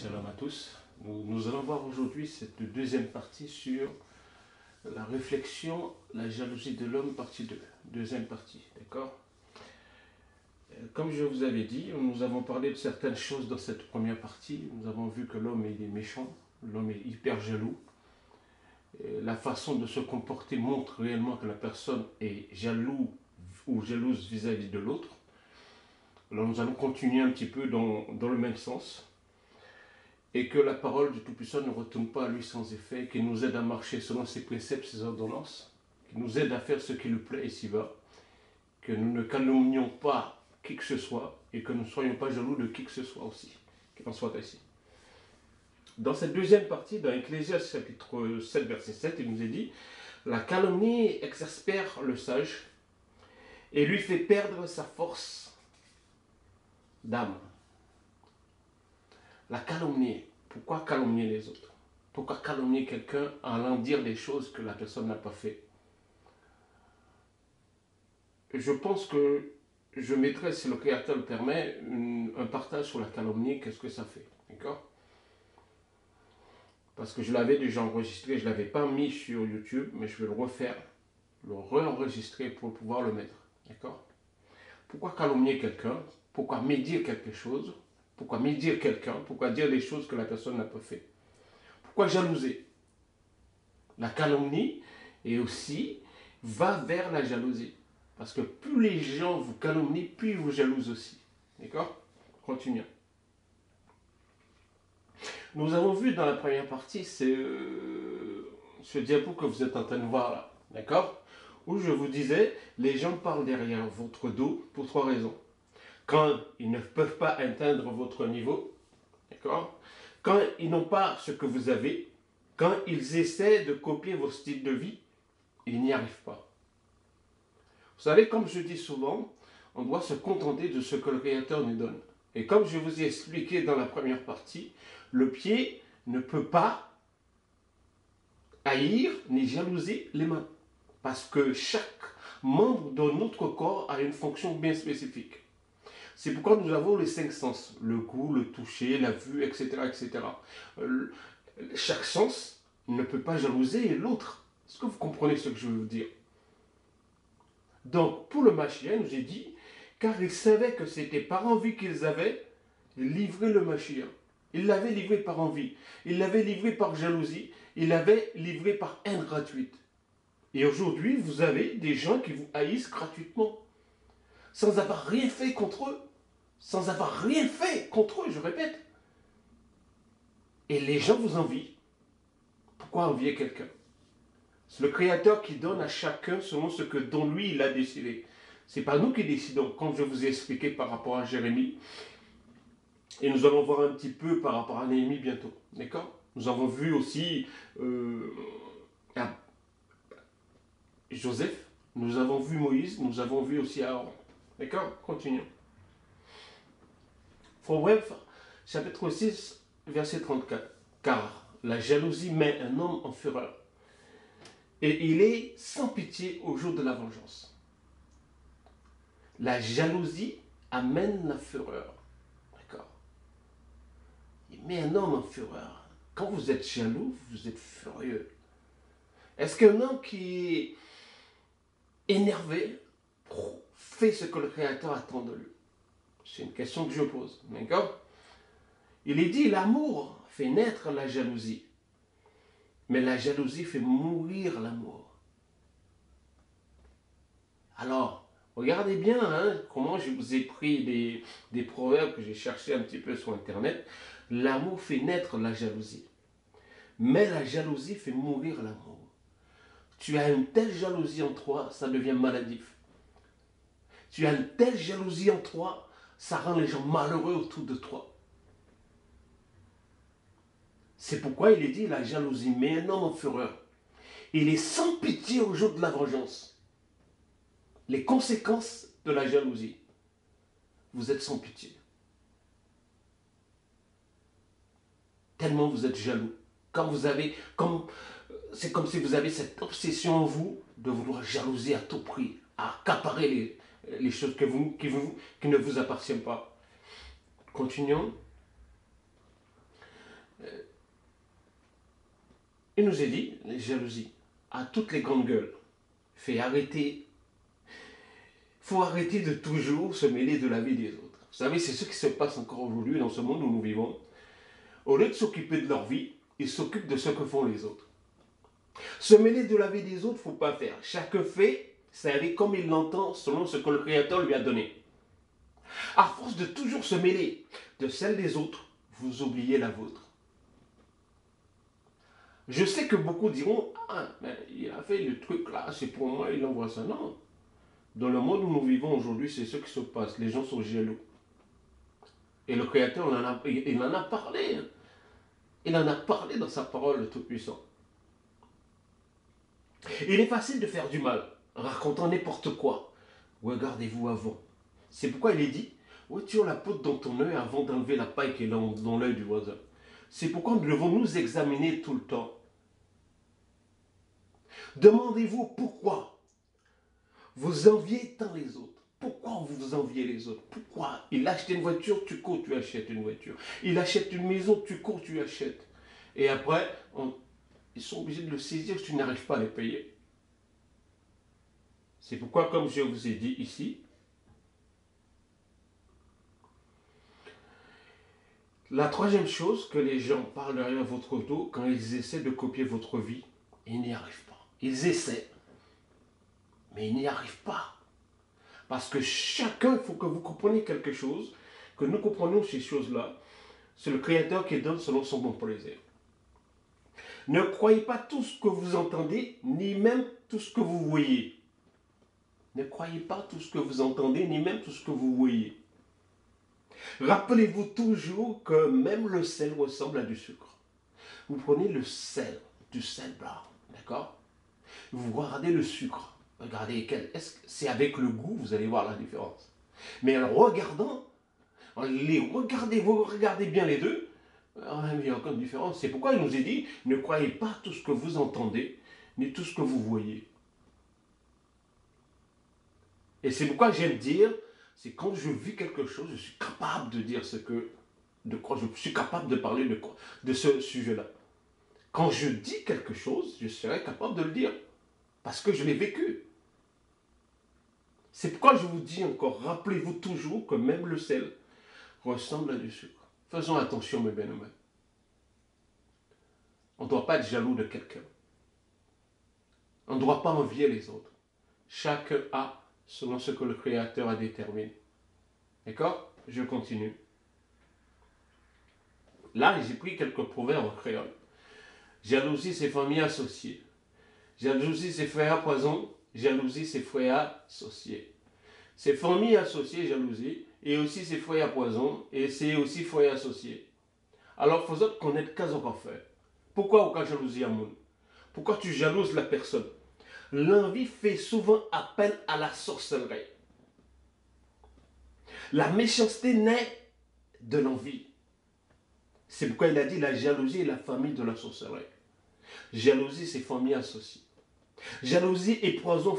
Shalom à tous. Nous allons voir aujourd'hui cette deuxième partie sur la réflexion, la jalousie de l'homme, partie 2. Deuxième partie, d'accord? Comme je vous avais dit, nous avons parlé de certaines choses dans cette première partie. Nous avons vu que l'homme il est méchant, l'homme est hyper jaloux. Et la façon de se comporter montre réellement que la personne est jaloux ou jalouse vis-à-vis de l'autre. Alors nous allons continuer un petit peu dans le même sens. Et que la parole du Tout-Puissant ne retourne pas à lui sans effet, qui nous aide à marcher selon ses préceptes, ses ordonnances, qui nous aide à faire ce qui lui plaît ici-bas, que nous ne calomnions pas qui que ce soit, et que nous ne soyons pas jaloux de qui que ce soit aussi, qu'il en soit ainsi. Dans cette deuxième partie, dans Ecclésiaste chapitre 7, verset 7, il nous est dit « La calomnie exaspère le sage et lui fait perdre sa force d'âme. » La calomnie. Pourquoi calomnier les autres? Pourquoi calomnier quelqu'un en allant dire des choses que la personne n'a pas fait? Je pense que je mettrai, si le Créateur le permet, un partage sur la calomnie, qu'est-ce que ça fait. D'accord? Parce que je l'avais déjà enregistré, je ne l'avais pas mis sur YouTube, mais je vais le refaire, le réenregistrer pour pouvoir le mettre. D'accord? Pourquoi calomnier quelqu'un? Pourquoi médire quelque chose? Pourquoi médire quelqu'un? Pourquoi dire des choses que la personne n'a pas fait? Pourquoi jalouser? La calomnie et aussi va vers la jalousie. Parce que plus les gens vous calomnient, plus ils vous jalousent aussi. D'accord? Continuons. Nous avons vu dans la première partie ce diapo que vous êtes en train de voir là. D'accord? Où je vous disais, les gens parlent derrière votre dos pour 3 raisons. Quand ils ne peuvent pas atteindre votre niveau, d'accord? Quand ils n'ont pas ce que vous avez, quand ils essaient de copier vos styles de vie, ils n'y arrivent pas. Vous savez, comme je dis souvent, on doit se contenter de ce que le Créateur nous donne. Et comme je vous ai expliqué dans la première partie, le pied ne peut pas haïr ni jalouser les mains. Parce que chaque membre de notre corps a une fonction bien spécifique. C'est pourquoi nous avons les 5 sens, le goût, le toucher, la vue, etc. etc. Chaque sens ne peut pas jalouser l'autre. Est-ce que vous comprenez ce que je veux vous dire? Donc, pour le Mashiach, nous j'ai dit, car ils savaient que c'était par envie qu'ils avaient livré le Mashiach. Ils l'avaient livré par envie, ils l'avaient livré par jalousie, ils l'avaient livré par haine gratuite. Et aujourd'hui, vous avez des gens qui vous haïssent gratuitement, sans avoir rien fait contre eux. Sans avoir rien fait contre eux, je répète. Et les gens vous envient. Pourquoi envier quelqu'un? C'est le Créateur qui donne à chacun selon ce que dont lui il a décidé. Ce n'est pas nous qui décidons, comme je vous ai expliqué par rapport à Jérémie. Et nous allons voir un petit peu par rapport à Néhémie bientôt. D'accord? Nous avons vu aussi Joseph, nous avons vu Moïse, nous avons vu aussi Aaron. D'accord? Continuons. Proverbe, chapitre 6, verset 34. Car la jalousie met un homme en fureur, et il est sans pitié au jour de la vengeance. La jalousie amène la fureur. D'accord? Il met un homme en fureur. Quand vous êtes jaloux, vous êtes furieux. Est-ce qu'un homme qui est énervé fait ce que le Créateur attend de lui? C'est une question que je pose. D'accord? Il est dit, l'amour fait naître la jalousie, mais la jalousie fait mourir l'amour. Alors, regardez bien comment je vous ai pris des proverbes que j'ai cherchés un petit peu sur Internet. L'amour fait naître la jalousie, mais la jalousie fait mourir l'amour. Tu as une telle jalousie en toi, ça devient maladif. Tu as une telle jalousie en toi, ça rend les gens malheureux autour de toi. C'est pourquoi il est dit, la jalousie met un homme en fureur. Il est sans pitié au jour de la vengeance. Les conséquences de la jalousie. Vous êtes sans pitié. Tellement vous êtes jaloux. C'est comme si vous avez cette obsession en vous de vouloir jalouser à tout prix, à accaparer les choses qui ne vous appartiennent pas. Continuons. Il nous a dit, les jalousies, à toutes les grandes gueules, faut arrêter de toujours se mêler de la vie des autres. Vous savez, c'est ce qui se passe encore aujourd'hui dans ce monde où nous vivons. Au lieu de s'occuper de leur vie, ils s'occupent de ce que font les autres. Se mêler de la vie des autres, il ne faut pas faire. Chaque fait, c'est aller comme il l'entend selon ce que le Créateur lui a donné. À force de toujours se mêler de celle des autres, vous oubliez la vôtre. Je sais que beaucoup diront, ah, mais il a fait le truc là, c'est pour moi, il envoie ça. Non. Dans le monde où nous vivons aujourd'hui, c'est ce qui se passe. Les gens sont jaloux. Et le Créateur, il en a parlé. Hein. Il en a parlé dans sa parole, le Tout-Puissant. Il est facile de faire du mal, racontant n'importe quoi. Regardez-vous avant. C'est pourquoi il est dit, retire la poudre dans ton œil avant d'enlever la paille qui est dans l'œil du voisin. C'est pourquoi nous devons nous examiner tout le temps. Demandez-vous pourquoi vous enviez tant les autres. Pourquoi vous enviez les autres? Pourquoi? Il a acheté une voiture, tu cours, tu achètes une voiture. Il achète une maison, tu cours, tu achètes. Et après, ils sont obligés de le saisir si tu n'arrives pas à les payer. C'est pourquoi, comme je vous ai dit ici, la troisième chose que les gens parlent derrière votre dos quand ils essaient de copier votre vie, ils n'y arrivent pas. Ils essaient, mais ils n'y arrivent pas. Parce que chacun, il faut que vous compreniez quelque chose, que nous comprenions ces choses-là. C'est le Créateur qui donne selon son bon plaisir. Ne croyez pas tout ce que vous entendez, ni même tout ce que vous voyez. Ne croyez pas tout ce que vous entendez, ni même tout ce que vous voyez. Rappelez-vous toujours que même le sel ressemble à du sucre. Vous prenez le sel, du sel blanc, d'accord? Vous regardez le sucre. Regardez quel. Est-ce que c'est avec le goût, vous allez voir la différence. Mais en regardant, vous regardez bien les deux, il n'y a aucune différence. C'est pourquoi il nous est dit, ne croyez pas tout ce que vous entendez, ni tout ce que vous voyez. Et c'est pourquoi j'aime dire, c'est quand je vis quelque chose, je suis capable de dire de quoi je suis capable de parler de ce sujet-là. Quand je dis quelque chose, je serai capable de le dire, parce que je l'ai vécu. C'est pourquoi je vous dis encore, rappelez-vous toujours que même le sel ressemble à du sucre. Faisons attention, mes bien-aimés. On ne doit pas être jaloux de quelqu'un. On ne doit pas envier les autres. Chacun a selon ce que le Créateur a déterminé. D'accord? Je continue. Là, j'ai pris quelques proverbes en créole. Jalousie, c'est famille associée. Jalousie, c'est frère à poison. Jalousie, c'est frère associé. C'est famille associée, jalousie. Et aussi, c'est frère à poison. Et c'est aussi frère associé. Alors, il faut connaître qu'est-ce qu'on fait. Pourquoi on jalousie à monde? Pourquoi tu jalouses la personne? L'envie fait souvent appel à la sorcellerie. La méchanceté naît de l'envie. C'est pourquoi il a dit la jalousie est la famille de la sorcellerie. Jalousie, c'est famille associée. Jalousie et poison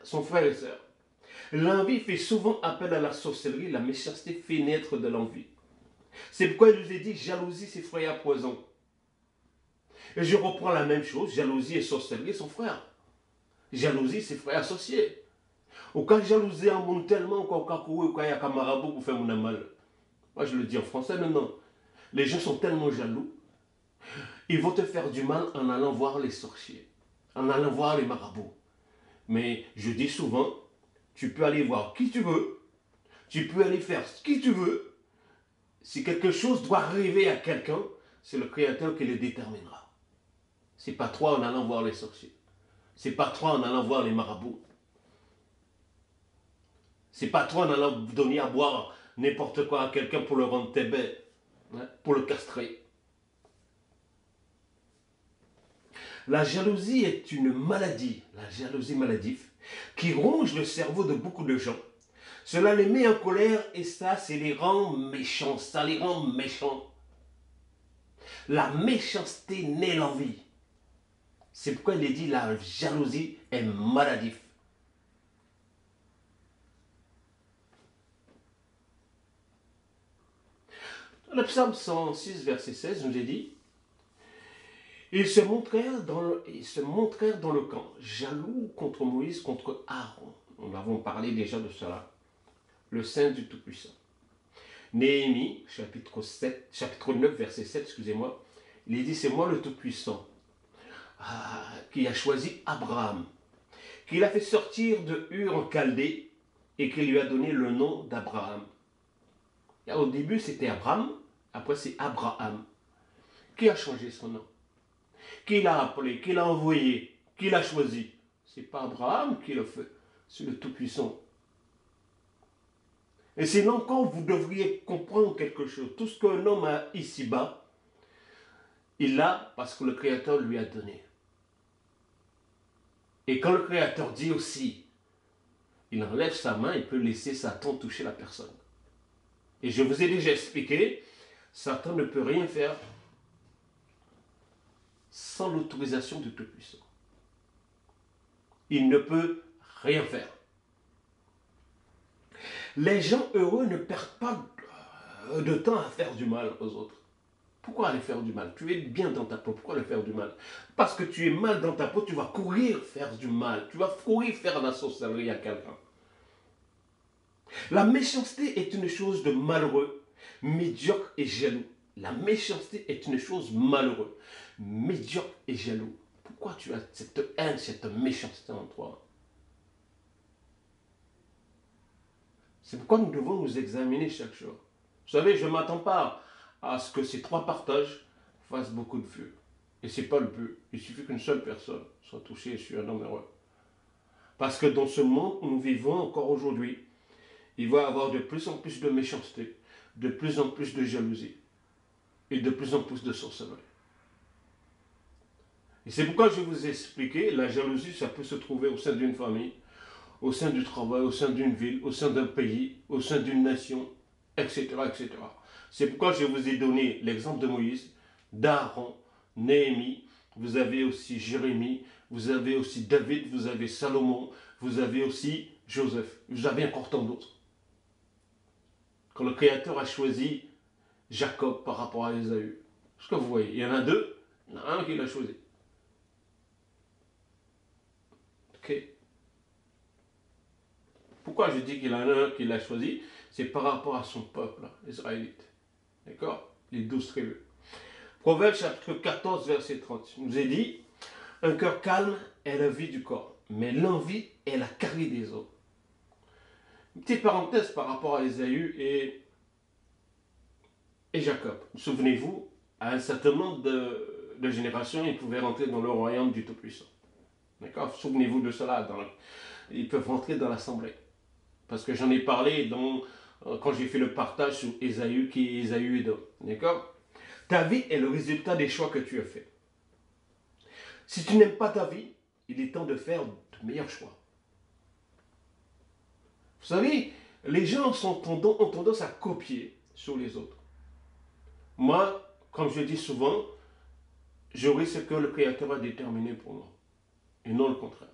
sont frères et sœurs. L'envie fait souvent appel à la sorcellerie, la méchanceté fait naître de l'envie. C'est pourquoi il nous a dit jalousie, c'est frère à poison. Et je reprends la même chose, jalousie et sorcellerie sont frères. Jalousie, c'est frère associé. Au cas jalousie en monde tellement qu'au cas où il y a un marabout pour faire mon mal. Moi je le dis en français maintenant. Les gens sont tellement jaloux. Ils vont te faire du mal en allant voir les sorciers, en allant voir les marabouts. Mais je dis souvent, tu peux aller voir qui tu veux, tu peux aller faire ce que tu veux. Si quelque chose doit arriver à quelqu'un, c'est le Créateur qui le déterminera. C'est pas toi en allant voir les sorciers. C'est pas toi en allant voir les marabouts. C'est pas toi en allant donner à boire n'importe quoi à quelqu'un pour le rendre tébé, hein, pour le castrer. La jalousie est une maladie, la jalousie maladive, qui ronge le cerveau de beaucoup de gens. Cela les met en colère et ça les rend méchants, ça les rend méchants. La méchanceté naît l'envie. C'est pourquoi il est dit la jalousie est maladive. Le psaume 106, verset 16, nous est dit Ils se montrèrent dans le camp, jaloux contre Moïse, contre Aaron. Nous avons parlé déjà de cela. Le Saint du Tout-Puissant. Néhémie, chapitre 9, verset 7, excusez-moi, il dit, c'est moi le Tout-Puissant, qui a choisi Abraham, qui l'a fait sortir de Ur en Chaldée et qui lui a donné le nom d'Abraham. Au début, c'était Abraham, après c'est Abraham. Qui a changé son nom? Qui l'a appelé? Qui l'a envoyé? Qui l'a choisi? C'est pas Abraham qui le fait, c'est le Tout-Puissant. Et sinon, quand vous devriez comprendre quelque chose, tout ce qu'un homme a ici-bas, il l'a parce que le Créateur lui a donné. Et quand le Créateur dit aussi, il enlève sa main, il peut laisser Satan toucher la personne. Et je vous ai déjà expliqué, Satan ne peut rien faire sans l'autorisation du Tout-Puissant. Il ne peut rien faire. Les gens heureux ne perdent pas de temps à faire du mal aux autres. Pourquoi aller faire du mal? Tu es bien dans ta peau, pourquoi aller faire du mal? Parce que tu es mal dans ta peau, tu vas courir faire du mal. Tu vas courir faire la sorcellerie à quelqu'un. La méchanceté est une chose de malheureux, médiocre et jaloux. La méchanceté est une chose malheureuse, médiocre et jaloux. Pourquoi tu as cette haine, cette méchanceté en toi? C'est pourquoi nous devons nous examiner chaque jour. Vous savez, je ne m'attends pas à ce que ces 3 partages fassent beaucoup de vues. Et ce n'est pas le but. Il suffit qu'une seule personne soit touchée et je suis un homme heureux. Parce que dans ce monde où nous vivons encore aujourd'hui, il va y avoir de plus en plus de méchanceté, de plus en plus de jalousie et de plus en plus de sorcellerie. Et c'est pourquoi je vous ai expliqué, la jalousie, ça peut se trouver au sein d'une famille, au sein du travail, au sein d'une ville, au sein d'un pays, au sein d'une nation, etc., etc. C'est pourquoi je vous ai donné l'exemple de Moïse, d'Aaron, Néhémie, vous avez aussi Jérémie, vous avez aussi David, vous avez Salomon, vous avez aussi Joseph, vous avez encore tant d'autres. Quand le Créateur a choisi Jacob par rapport à Ésaü, ce que vous voyez, il y en a 2, il y en a un qui l'a choisi. Ok. Pourquoi je dis qu'il y en a un qui l'a choisi? C'est par rapport à son peuple, israélite. D'accord? Les 12 tribus. Proverbe chapitre 14, verset 30. Il nous est dit, un cœur calme est la vie du corps, mais l'envie est la carie des os. Une petite parenthèse par rapport à Ésaü et Jacob. Souvenez-vous, à un certain nombre de générations, ils pouvaient rentrer dans le royaume du Tout-Puissant. D'accord? Souvenez-vous de cela. Ils peuvent rentrer dans l'assemblée. Parce que j'en ai parlé quand j'ai fait le partage sur Ésaü, qui est Ésaü Édom. D'accord? Ta vie est le résultat des choix que tu as faits. Si tu n'aimes pas ta vie, il est temps de faire de meilleurs choix. Vous savez, les gens ont tendance à copier sur les autres. Moi, comme je dis souvent, j'aurai ce que le Créateur a déterminé pour moi. Et non le contraire.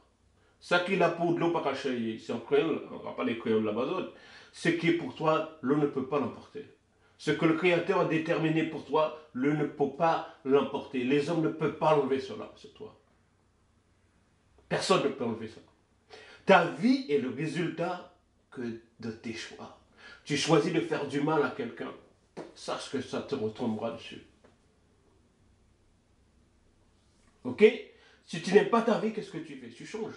Ça qui est là pour de l'eau par acheter, c'est en créole, on ne va pas les créoles là-bas. Ce qui est pour toi, l'eau ne peut pas l'emporter. Ce que le Créateur a déterminé pour toi, l'eau ne peut pas l'emporter. Les hommes ne peuvent pas enlever cela sur toi. Personne ne peut enlever ça. Ta vie est le résultat de tes choix. Tu choisis de faire du mal à quelqu'un, sache que ça te retombera dessus. Ok? Si tu n'aimes pas ta vie, qu'est-ce que tu fais? Tu changes.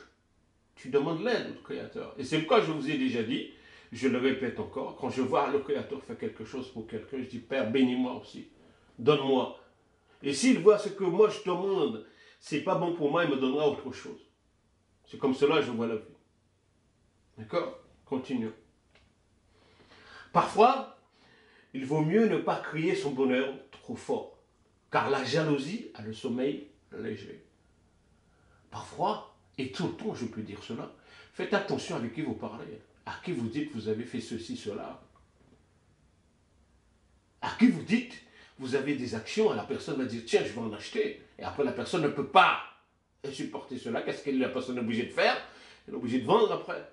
Tu demandes l'aide au Créateur. Et c'est pourquoi je vous ai déjà dit, je le répète encore, quand je vois le Créateur faire quelque chose pour quelqu'un, je dis, Père, bénis-moi aussi. Donne-moi. Et s'il voit ce que moi je demande, c'est pas bon pour moi, il me donnera autre chose. C'est comme cela que je vois la vie. D'accord? Continuons. Parfois, il vaut mieux ne pas crier son bonheur trop fort, car la jalousie a le sommeil léger. Parfois, et tout le temps je peux dire cela, faites attention avec qui vous parlez, à qui vous dites vous avez fait ceci, cela. À qui vous dites vous avez des actions, la personne va dire tiens je vais en acheter, et après la personne ne peut pas supporter cela, qu'est-ce que la personne est obligée de faire? Elle est obligée de vendre après.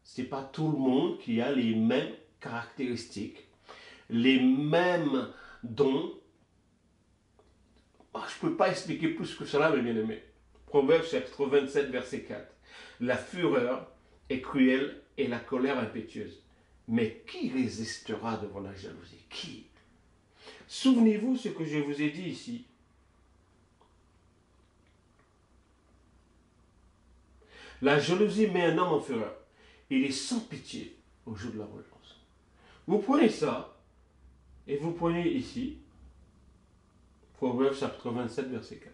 Ce n'est pas tout le monde qui a les mêmes caractéristiques, les mêmes dons. je ne peux pas expliquer plus que cela, mes bien-aimés. Proverbe chapitre 27, verset 4. La fureur est cruelle et la colère impétueuse. Mais qui résistera devant la jalousie? Qui? Souvenez-vous ce que je vous ai dit ici. La jalousie met un homme en fureur. Il est sans pitié au jour de la vengeance. Vous prenez ça et vous prenez ici, Proverbe chapitre 27, verset 4.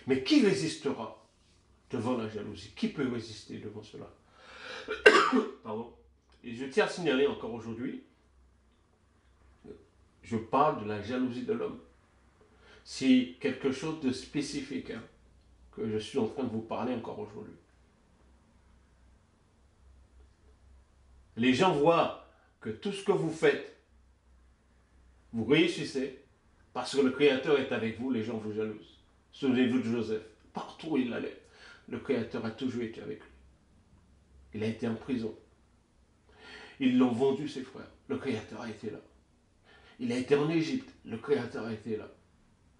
Mais qui résistera devant la jalousie? Qui peut résister devant cela? Pardon. Et je tiens à signaler encore aujourd'hui, je parle de la jalousie de l'homme. C'est quelque chose de spécifique que je suis en train de vous parler encore aujourd'hui. Les gens voient que tout ce que vous faites, vous réussissez, parce que le Créateur est avec vous, les gens vous jalousent. Souvenez-vous de Joseph. Partout où il allait, le Créateur a toujours été avec lui. Il a été en prison. Ils l'ont vendu, ses frères. Le Créateur a été là. Il a été en Égypte. Le Créateur a été là.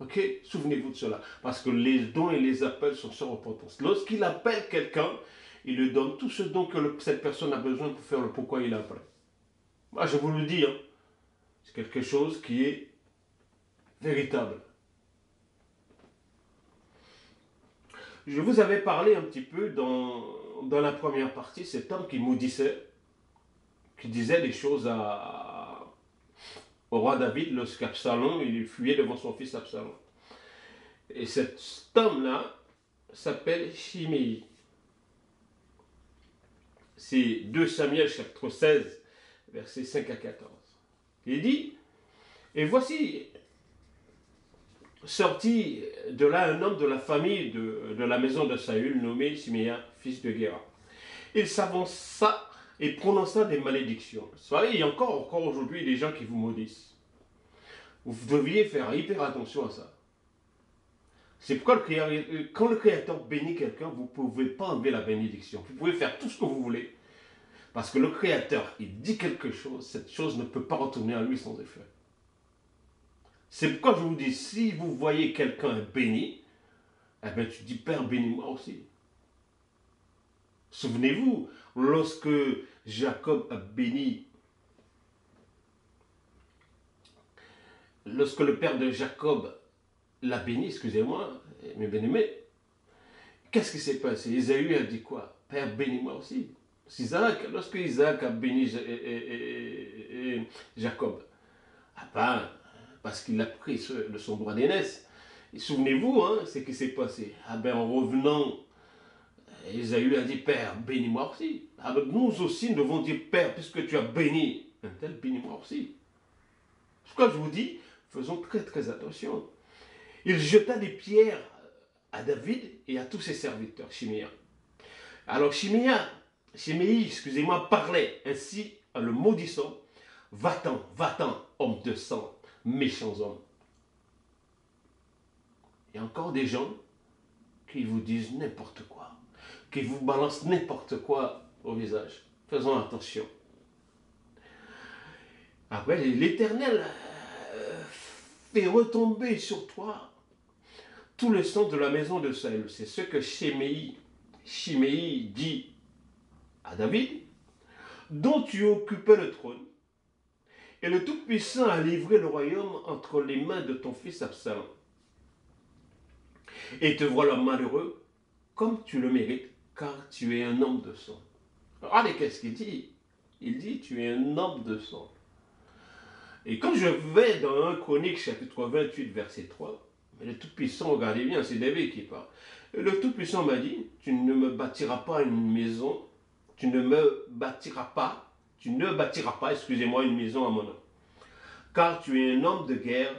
Ok? Souvenez-vous de cela. Parce que les dons et les appels sont sans repentance. Lorsqu'il appelle quelqu'un, il lui donne tout ce dont que cette personne a besoin pour faire le pourquoi il appelle. Moi, je vous le dis, c'est quelque chose qui est véritable. Je vous avais parlé un petit peu dans la première partie, cet homme qui maudissait, qui disait des choses au roi David lorsqu'Absalom, il fuyait devant son fils Absalom. Et cet homme-là s'appelle Shimei. C'est 2 Samuel chapitre 16, versets 5 à 14. Il dit, et voici sorti de là un homme de la famille de la maison de Saül, nommé Shimei, fils de Guéra. Il s'avança et prononça des malédictions. Vous savez, il y a encore aujourd'hui des gens qui vous maudissent. Vous devriez faire hyper attention à ça. C'est pourquoi quand le Créateur bénit quelqu'un, vous ne pouvez pas enlever la bénédiction. Vous pouvez faire tout ce que vous voulez. Parce que le Créateur, il dit quelque chose, cette chose ne peut pas retourner à lui sans effet. C'est pourquoi je vous dis, si vous voyez quelqu'un béni, eh bien tu dis, Père, bénis-moi aussi. Souvenez-vous, lorsque Jacob a béni, lorsque le père de Jacob l'a béni, excusez-moi, mes bien-aimés, qu'est-ce qui s'est passé? Isaïe a dit quoi? Père, bénis-moi aussi. Lorsque Isaac a béni Jacob, ah ben, parce qu'il a pris de son droit d'aînesse. Souvenez-vous, ce qui s'est passé. Ah ben, en revenant, Isaïe a dit, Père, bénis-moi aussi. Ah ben, nous aussi, nous devons dire, Père, puisque tu as béni un tel, bénis-moi aussi. C'est pourquoi je vous dis, faisons très très attention. Il jeta des pierres à David et à tous ses serviteurs, Shimei. Alors Shimei, excusez-moi, parlait ainsi en le maudissant. Va-t'en, va-t'en, homme de sang, méchants hommes. Il y a encore des gens qui vous disent n'importe quoi, qui vous balancent n'importe quoi au visage. Faisons attention. Après, l'Éternel fait retomber sur toi tout le sang de la maison de Saül. C'est ce que Shimei dit à David, dont tu occupais le trône. Et le Tout-Puissant a livré le royaume entre les mains de ton fils Absalom. Et te voilà malheureux, comme tu le mérites, car tu es un homme de sang. Regardez qu'est-ce qu'il dit. Il dit, tu es un homme de sang. Et quand je vais dans 1 Chronique, chapitre 28, verset 3, le Tout-Puissant, regardez bien, c'est David qui parle. Le Tout-Puissant m'a dit, tu ne me bâtiras pas une maison, tu ne bâtiras pas, excusez-moi, une maison à mon nom. Car tu es un homme de guerre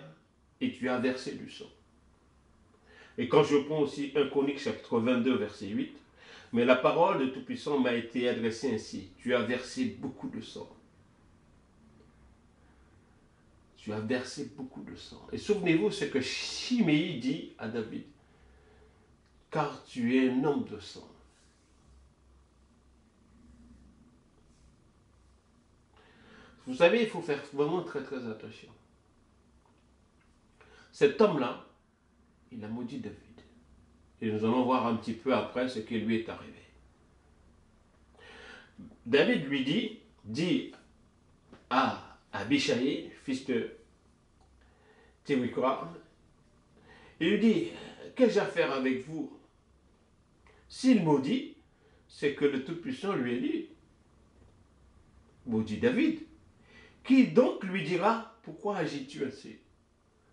et tu as versé du sang. Et quand je prends aussi 1 Chronique, chapitre 22, verset 8, mais la parole de Tout-Puissant m'a été adressée ainsi, tu as versé beaucoup de sang. Tu as versé beaucoup de sang. Et souvenez-vous ce que Shimei dit à David. Car tu es un homme de sang. Vous savez, il faut faire vraiment très très attention. Cet homme-là, il a maudit David. Et nous allons voir un petit peu après ce qui lui est arrivé. David lui dit à Abishai, fils de Théouikra, il lui dit, qu'ai-je à faire avec vous? S'il maudit, c'est que le Tout-Puissant lui a dit, maudit David. Qui donc lui dira, pourquoi agis-tu ainsi?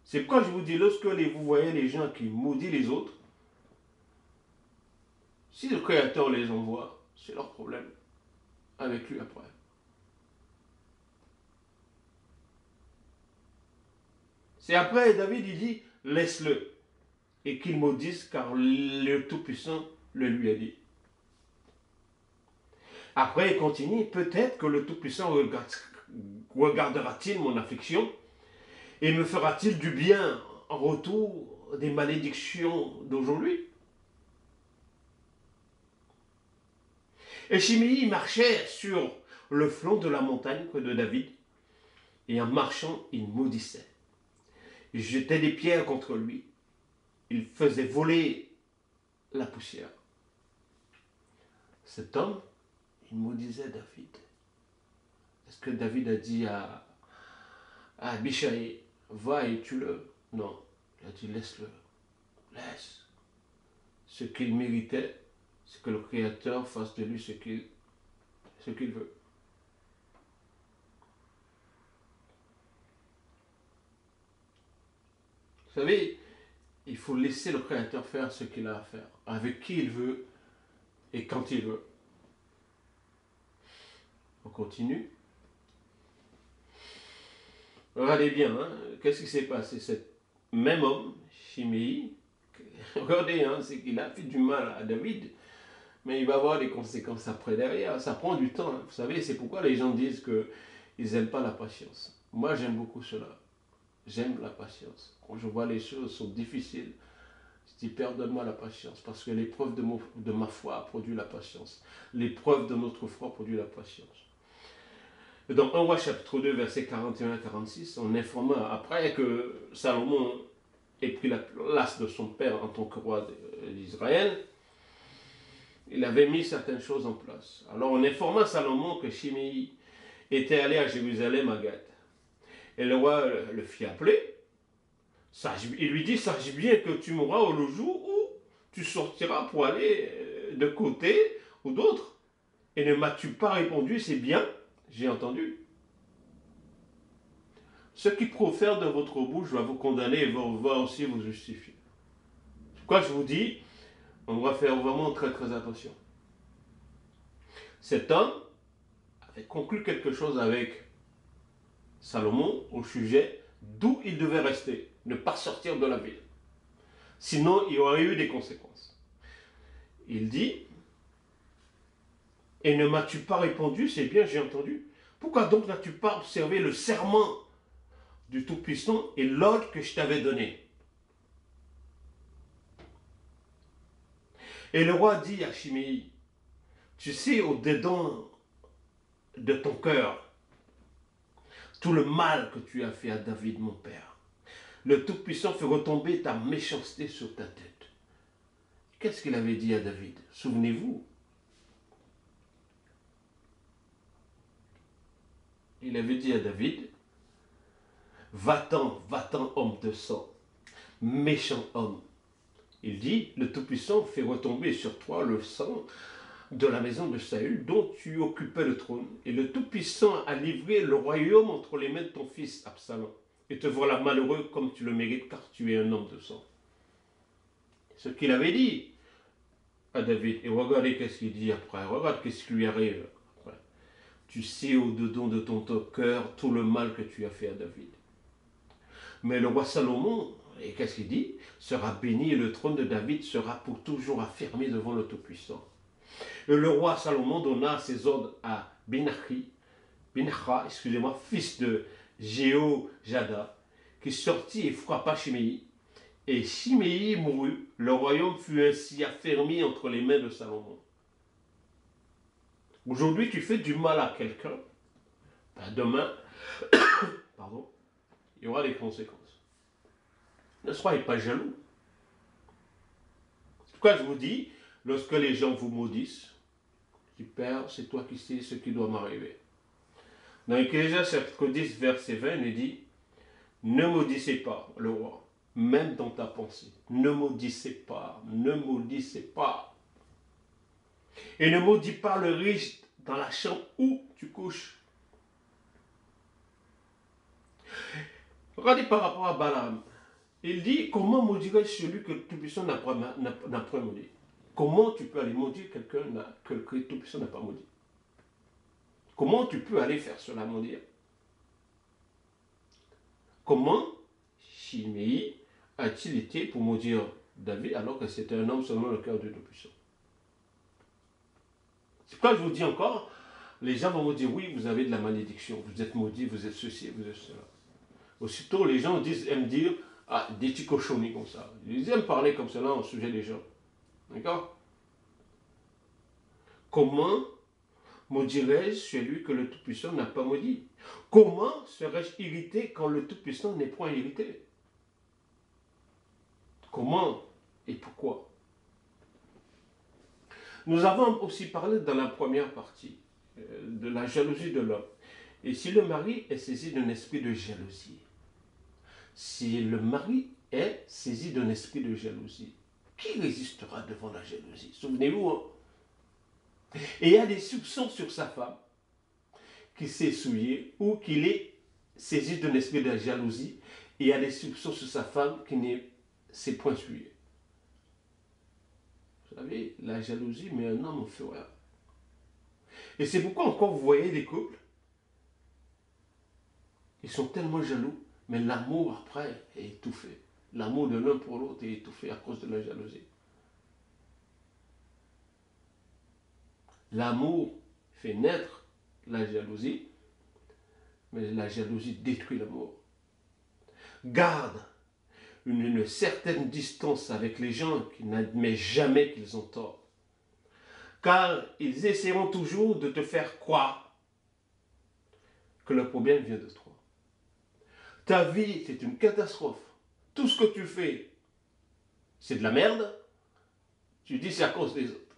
C'est pourquoi je vous dis, lorsque vous voyez les gens qui maudissent les autres, si le Créateur les envoie, c'est leur problème avec lui après. C'est après, David, il dit, laisse-le, et qu'il maudisse, car le Tout-Puissant le lui a dit. Après, il continue, peut-être que le Tout-Puissant regardera-t-il mon affliction, et me fera-t-il du bien en retour des malédictions d'aujourd'hui? Et Shimei marchait sur le flanc de la montagne près de David, et en marchant, il maudissait. Il jetait des pierres contre lui. Il faisait voler la poussière. Cet homme, il maudisait David. Est-ce que David a dit à Abishai, va et tue-le? Non, il a dit laisse-le, laisse. Ce qu'il méritait, c'est que le Créateur fasse de lui ce qu'il veut. Vous savez, il faut laisser le Créateur faire ce qu'il a à faire, avec qui il veut et quand il veut. On continue. Regardez bien, hein, qu'est-ce qui s'est passé? Cet même homme, Shimei, regardez, hein, c'est qu'il a fait du mal à David, mais il va avoir des conséquences après derrière. Ça prend du temps. Hein. Vous savez, c'est pourquoi les gens disent qu'ils n'aiment pas la patience. Moi, j'aime beaucoup cela. J'aime la patience. Quand je vois les choses sont difficiles, je dis, Père, donne-moi la patience, parce que l'épreuve de ma foi produit la patience. L'épreuve de notre foi produit la patience. Dans 1 Roi chapitre 2, versets 41 à 46, on informa après que Salomon ait pris la place de son père en tant que roi d'Israël, il avait mis certaines choses en place. Alors on informa Salomon que Shimei était allé à Jérusalem à Gath. Et le roi le fit appeler. Il lui dit, sache bien que tu mourras le jour où tu sortiras pour aller de côté ou d'autre. Et ne m'as-tu pas répondu, c'est bien, j'ai entendu. Ce qui profère de votre bouche va vous condamner et va aussi vous justifier. C'est pourquoi je vous dis, on doit faire vraiment très très attention. Cet homme avait conclu quelque chose avec Salomon au sujet d'où il devait rester, ne pas sortir de la ville. Sinon, il y aurait eu des conséquences. Il dit, et ne m'as-tu pas répondu, c'est bien, j'ai entendu. Pourquoi donc n'as-tu pas observé le serment du Tout-Puissant et l'ordre que je t'avais donné? Et le roi dit à Shimei, tu sais au-dedans de ton cœur tout le mal que tu as fait à David, mon père. Le Tout-Puissant fait retomber ta méchanceté sur ta tête. Qu'est-ce qu'il avait dit à David? Souvenez-vous. Il avait dit à David, va-t'en, homme de sang, méchant homme. Il dit, le Tout-Puissant fait retomber sur toi le sang de la maison de Saül, dont tu occupais le trône. Et le Tout-Puissant a livré le royaume entre les mains de ton fils Absalom. Et te voilà malheureux comme tu le mérites, car tu es un homme de sang. Ce qu'il avait dit à David. Et regardez qu'est-ce qu'il dit après. Regarde qu'est-ce qui lui arrive après. Tu sais au-dedans de ton cœur tout le mal que tu as fait à David. Mais le roi Salomon, et qu'est-ce qu'il dit? Sera béni et le trône de David sera pour toujours affermi devant le Tout-Puissant. Et le roi Salomon donna ses ordres à Bincha, fils de Jéhojada, qui sortit et frappa Shimei. Et Shimei mourut. Le royaume fut ainsi affermi entre les mains de Salomon. Aujourd'hui, tu fais du mal à quelqu'un, ben demain, il y aura des conséquences. Ne soyez pas jaloux. Pourquoi je vous dis, lorsque les gens vous maudissent, tu Père, c'est toi qui sais ce qui doit m'arriver. Dans Ecclésiaste chapitre 10, verset 20, il dit, ne maudissez pas le roi, même dans ta pensée. Ne maudissez pas, ne maudissez pas. Et ne maudis pas le riche dans la chambre où tu couches. Regardez par rapport à Balaam. Il dit, comment maudirais-je celui que Tout-Puissant n'a pas maudit? Comment tu peux aller maudire quelqu'un que Tout-Puissant n'a pas maudit? Comment tu peux aller faire cela, maudire? Comment Shimei a-t-il été pour maudire David alors que c'était un homme selon le cœur de Tout-Puissant? C'est pourquoi je vous dis encore, les gens vont vous dire, oui, vous avez de la malédiction, vous êtes maudit, vous êtes ceci, vous êtes cela. Aussitôt, les gens aiment dire, ah, des petits cochonneries comme ça. Ils aiment parler comme cela au sujet des gens. D'accord? Comment maudirais-je celui que le Tout-Puissant n'a pas maudit? Comment serais-je irrité quand le Tout-Puissant n'est point irrité? Comment et pourquoi? Nous avons aussi parlé dans la première partie de la jalousie de l'homme. Et si le mari est saisi d'un esprit de jalousie, si le mari est saisi d'un esprit de jalousie, qui résistera devant la jalousie? Souvenez-vous, hein? Et il y a des soupçons sur sa femme qui s'est souillée ou qu'il est saisi d'un esprit de jalousie. Et il y a des soupçons sur sa femme qui ne s'est point souillée. Vous savez, la jalousie met un homme en fureur. Et c'est pourquoi encore vous voyez des couples, ils sont tellement jaloux, mais l'amour après est étouffé. L'amour de l'un pour l'autre est étouffé à cause de la jalousie. L'amour fait naître la jalousie, mais la jalousie détruit l'amour. Garde une certaine distance avec les gens qui n'admettent jamais qu'ils ont tort. Car ils essaieront toujours de te faire croire que le problème vient de toi. Ta vie, c'est une catastrophe. Tout ce que tu fais, c'est de la merde. Tu dis c'est à cause des autres.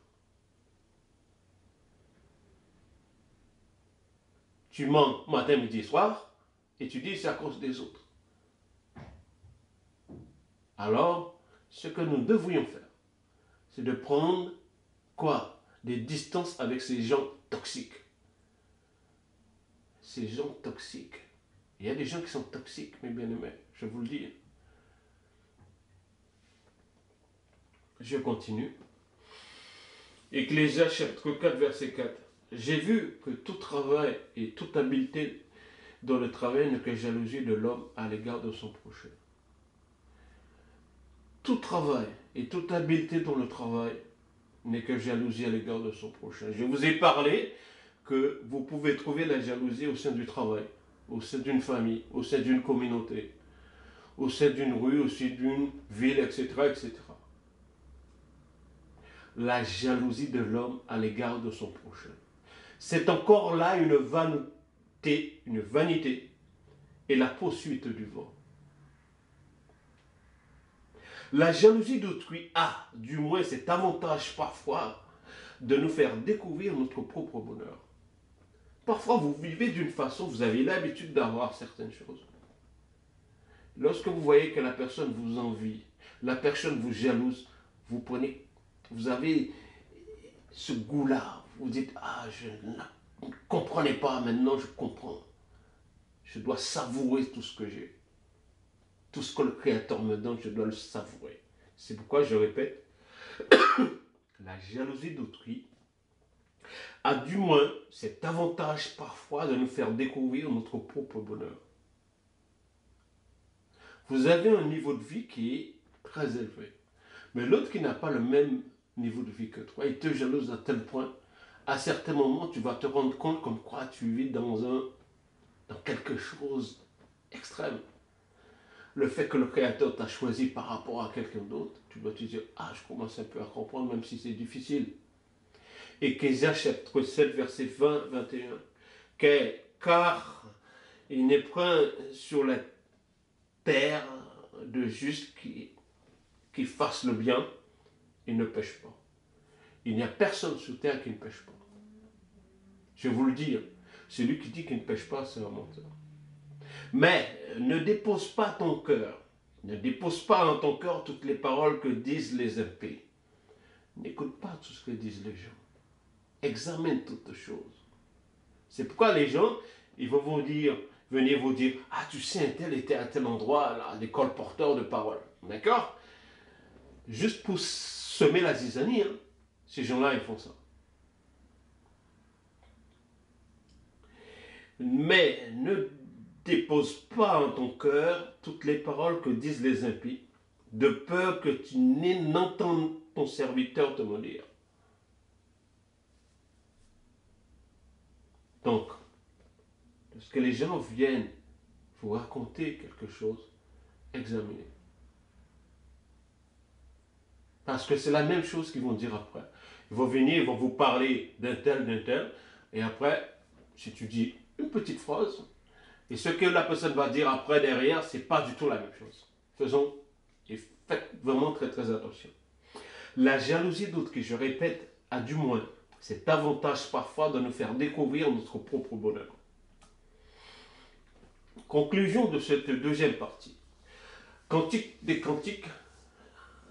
Tu mens matin, midi et soir, et tu dis c'est à cause des autres. Alors, ce que nous devrions faire, c'est de prendre quoi? Des distances avec ces gens toxiques. Ces gens toxiques. Il y a des gens qui sont toxiques, mes bien-aimés, je vous le dis. Je continue. Ecclésiaste chapitre 4, verset 4. J'ai vu que tout travail et toute habileté dans le travail n'est que jalousie de l'homme à l'égard de son prochain. Tout travail et toute habileté dans le travail n'est que jalousie à l'égard de son prochain. Je vous ai parlé que vous pouvez trouver la jalousie au sein du travail, au sein d'une famille, au sein d'une communauté, au sein d'une rue, au sein d'une ville, etc., etc. La jalousie de l'homme à l'égard de son prochain. C'est encore là une vanité et la poursuite du vent. La jalousie d'autrui a, du moins cet avantage parfois, de nous faire découvrir notre propre bonheur. Parfois, vous vivez d'une façon, vous avez l'habitude d'avoir certaines choses. Lorsque vous voyez que la personne vous envie, la personne vous jalouse, vous avez ce goût-là. Vous dites, ah, je ne comprenais pas, maintenant je comprends. Je dois savourer tout ce que j'ai. Tout ce que le Créateur me donne, je dois le savourer. C'est pourquoi je répète, la jalousie d'autrui a du moins cet avantage parfois de nous faire découvrir notre propre bonheur. Vous avez un niveau de vie qui est très élevé. Mais l'autre qui n'a pas le même niveau de vie que toi, il te jalouse à tel point, à certains moments, tu vas te rendre compte comme quoi tu vis dans quelque chose d'extrême. Le fait que le Créateur t'a choisi par rapport à quelqu'un d'autre, tu dois te dire, ah, je commence un peu à comprendre, même si c'est difficile. Ecclésiaste chapitre 7, verset 20-21. Car il n'est point sur la terre de juste qui fasse le bien, il ne pêche pas. Il n'y a personne sur terre qui ne pêche pas. Je vous le dis, celui qui dit qu'il ne pêche pas, c'est un menteur. Mais ne dépose pas ton cœur. Ne dépose pas dans ton cœur toutes les paroles que disent les impies. N'écoute pas tout ce que disent les gens. Examine toutes choses. C'est pourquoi les gens, ils vont vous dire, venir vous dire, ah tu sais, un tel était à tel endroit, là, des colporteurs de paroles. D'accord? Juste pour semer la zizanie, hein. Ces gens-là, ils font ça. Mais ne dépose pas en ton cœur toutes les paroles que disent les impies, de peur que tu n'entendes ton serviteur te maudire. Donc, lorsque les gens viennent vous raconter quelque chose, examinez. Parce que c'est la même chose qu'ils vont dire après. Ils vont venir, ils vont vous parler d'un tel, et après, si tu dis une petite phrase, et ce que la personne va dire après, derrière, c'est pas du tout la même chose. Faisons, et faites vraiment très très attention. La jalousie d'autres, que je répète, a du moins cet avantage parfois de nous faire découvrir notre propre bonheur. Conclusion de cette deuxième partie. Cantique des Cantiques,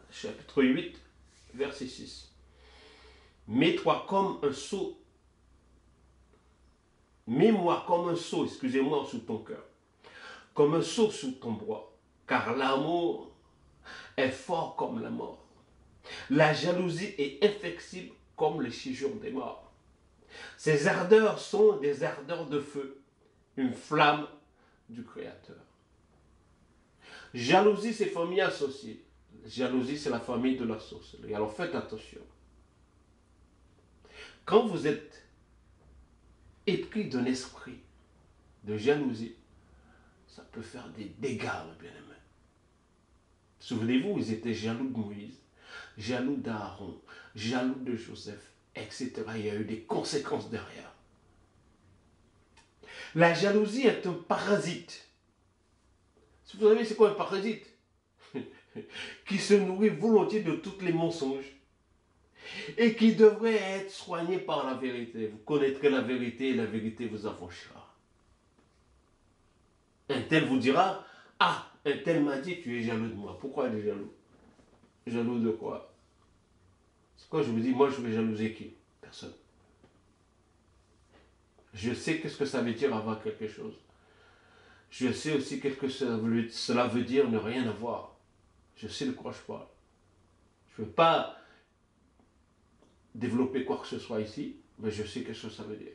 chapitre 8, verset 6. Mets-toi comme un seau. Mets-moi comme un seau, excusez-moi, sous ton cœur. Comme un seau sous ton bras. Car l'amour est fort comme la mort. La jalousie est inflexible comme le séjour des morts. Ces ardeurs sont des ardeurs de feu, une flamme du Créateur. Jalousie, c'est famille associée. Jalousie, c'est la famille de la sorcellerie. Alors faites attention. Quand vous êtes épris d'un esprit de jalousie, ça peut faire des dégâts, mes bien-aimés. Souvenez-vous, ils étaient jaloux de Moïse, jaloux d'Aaron, jaloux de Joseph, etc. Il y a eu des conséquences derrière. La jalousie est un parasite. Vous savez, c'est quoi un parasite? Qui se nourrit volontiers de tous les mensonges et qui devrait être soigné par la vérité. Vous connaîtrez la vérité et la vérité vous affranchira. Un tel vous dira, ah, un tel m'a dit, tu es jaloux de moi. Pourquoi il est jaloux? Jaloux de quoi? C'est quoi je vous dis, moi je vais jalouser qui? Personne. Je sais qu'est-ce que ça veut dire avoir quelque chose. Je sais aussi qu'est-ce que cela veut dire ne rien avoir. Je sais de quoi je parle. Je ne veux pas développer quoi que ce soit ici, mais je sais qu'est-ce que ça veut dire.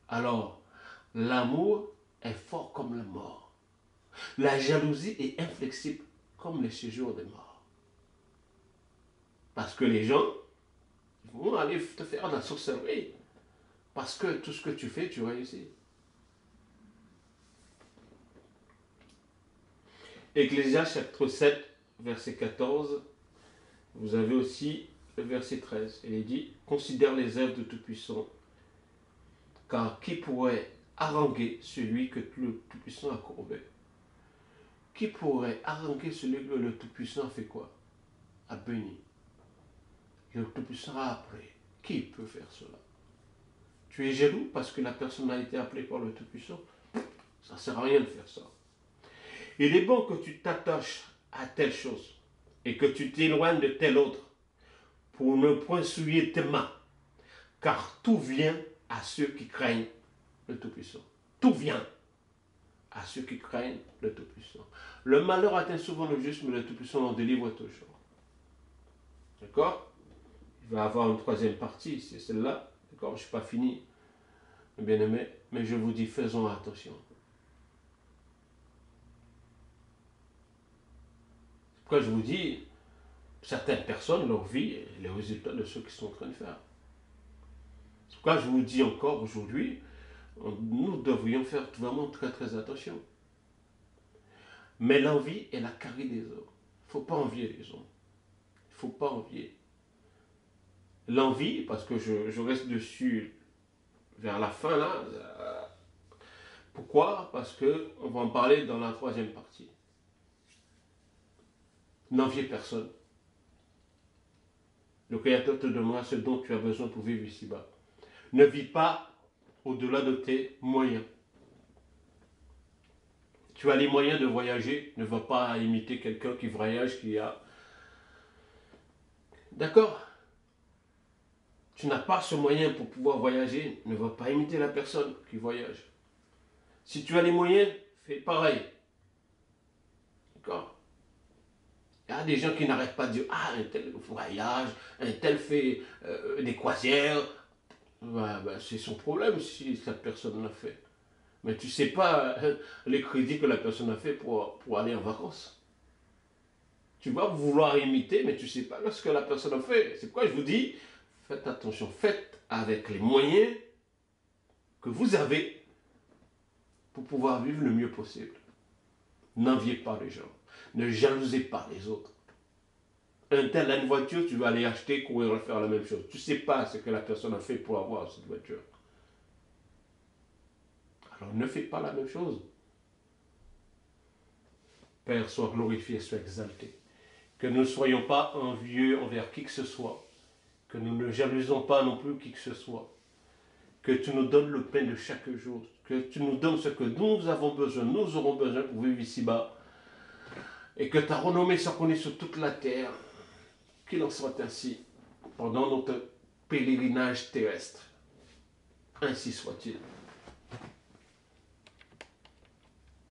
Alors, l'amour est fort comme la mort. La jalousie est inflexible comme le séjour des morts. Parce que les gens vont aller te faire de la sorcellerie. Parce que tout ce que tu fais, tu réussis. Ecclésiaste chapitre 7, verset 14, vous avez aussi le verset 13. Il est dit, considère les œuvres de Tout-Puissant, car qui pourrait haranguer celui que le Tout-Puissant a courbé? Qui pourrait haranguer celui que le Tout-Puissant a fait quoi? A béni. Le Tout-Puissant a appelé. Qui peut faire cela? Tu es jaloux parce que la personne a été appelée par le Tout-Puissant? Ça ne sert à rien de faire ça. Il est bon que tu t'attaches à telle chose et que tu t'éloignes de telle autre pour ne point souiller tes mains, car tout vient à ceux qui craignent le Tout-Puissant. Tout vient à ceux qui craignent le Tout-Puissant. Le malheur atteint souvent le juste, mais le Tout-Puissant en délivre toujours. D'accord? Il va y avoir une troisième partie, c'est celle-là. D'accord? Je ne suis pas fini, bien aimé, mais je vous dis, faisons attention. Pourquoi je vous dis, certaines personnes, leur vie est les résultats de ce qu'ils sont en train de faire. C'est pourquoi je vous dis encore aujourd'hui, nous devrions faire vraiment très très attention. Mais l'envie est la carie des hommes. Il ne faut pas envier les hommes. Il ne faut pas envier. L'envie, parce que je reste dessus vers la fin là. Pourquoi? Parce qu'on va en parler dans la troisième partie. N'enviez personne. Le Créateur te donnera ce dont tu as besoin pour vivre ici-bas. Ne vis pas au-delà de tes moyens. Tu as les moyens de voyager, ne va pas imiter quelqu'un qui voyage, qui a... D'accord? Tu n'as pas ce moyen pour pouvoir voyager, ne va pas imiter la personne qui voyage. Si tu as les moyens, fais pareil. D'accord? Il y a des gens qui n'arrêtent pas de dire, ah, un tel voyage, un tel fait des croisières. C'est son problème si cette personne l'a fait. Mais tu ne sais pas les crédits que la personne a fait pour aller en vacances. Tu vas vouloir imiter, mais tu ne sais pas ce que la personne a fait. C'est pourquoi je vous dis, faites attention, faites avec les moyens que vous avez pour pouvoir vivre le mieux possible. N'enviez pas les gens. Ne jalousez pas les autres. Un tel a une voiture, tu vas aller acheter, courir faire la même chose. Tu ne sais pas ce que la personne a fait pour avoir cette voiture. Alors ne fais pas la même chose. Père, sois glorifié, sois exalté. Que nous ne soyons pas envieux envers qui que ce soit. Que nous ne jalousons pas non plus qui que ce soit. Que tu nous donnes le pain de chaque jour. Que tu nous donnes ce que nous avons besoin, nous aurons besoin pour vivre ici-bas. Et que ta renommée soit connue sur toute la terre. Qu'il en soit ainsi pendant notre pèlerinage terrestre. Ainsi soit-il.